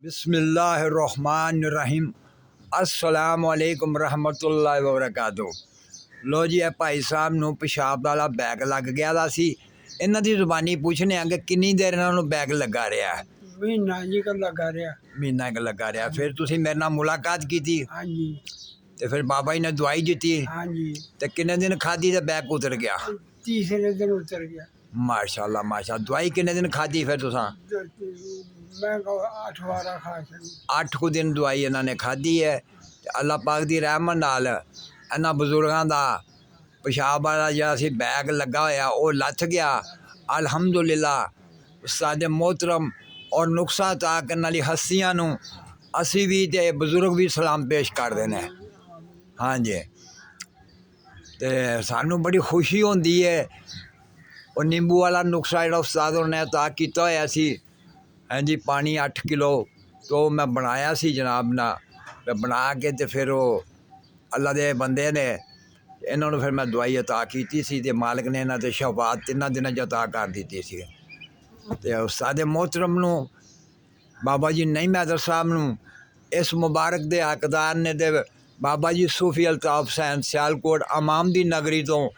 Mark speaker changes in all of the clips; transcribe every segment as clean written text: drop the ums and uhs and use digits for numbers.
Speaker 1: बिस्मिल्लाहिर्रहमानिर्रहीम अस्सलामुअलैकुम रहमतुल्लाहि व बरकातुहू। लो जी भाई साहब नूं पेशाब वाला बैग लग गया दा सी। इन्हां दी जुबानी पूछने आ कि किन्नी देर इन्हां नूं बैग लगा रहा है।
Speaker 2: महीना जी का लगा रहा।
Speaker 1: महीना क लगा रहा। फिर तुसीं मेरे नाल मुलाकात की
Speaker 2: हाँ जी।
Speaker 1: ते फिर बाबा जी ने दवाई दी
Speaker 2: हाँ जी।
Speaker 1: ते किन्ने दिन खाधी ते बैग उतर गया।
Speaker 2: तीसरे दिन उतर गया।
Speaker 1: माशाल्लाह माशाल्लाह। दवाई किन्ने दिन खाधी फिर तुसां?
Speaker 2: मैं 8-12 खा छड़ी।
Speaker 1: 8 कुछ दिन दवाई इन्हां ने खाधी है। ते अल्लाह पाक दी रहमत नाल इन्हां बजुर्गां दा पेशाब वाला जिहड़ा सी बैग लगा होया वो लथ गया। अल्हम्दुलिल्लाह साडे मोहतरम और नुकसा ता करने वाली हस्तियां नूं असी भी ते बजुर्ग भी सलाम पेश करदे ने। हाँ जी। ते सानू बड़ी खुशी होंदी है। और नींबू वाला नुस्खा जो उस्ताद होर ने अता किया होया सी, हाँ जी, पानी 8 किलो तो मैं बनाया सी जनाब ना। ते बना के ते फिर वो अल्लाह दे बंदे ने इन्होंने फिर मैं दवाई अता की सी ते मालिक ने इन्हां ते शफात 3 दिनों च अता कर दी सी। ते उस्ताद मोहतरम नूं बाबा जी नईम हैदर साहब नूं इस मुबारक दे हकदार ने ते बाबा जी सूफी अल्ताफ हुसैन सियालकोट अमाम दी नगरी तो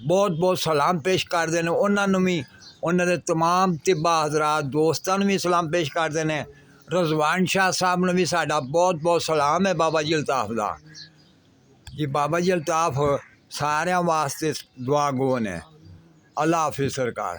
Speaker 1: बहुत बहुत सलाम पेश करते हैं। उन्होंने भी उन्होंने तमाम तिब्बा हजरात दोस्तों भी सलाम पेश करते हैं। रजवान शाह साहब ने भी साडा बहुत बहुत सलाम है बाबा जी अल्ताफ का जी। बाबा जी अल्ताफ सारे वास्ते दुआ गो ने। अल्लाह हाफिज़ सरकार।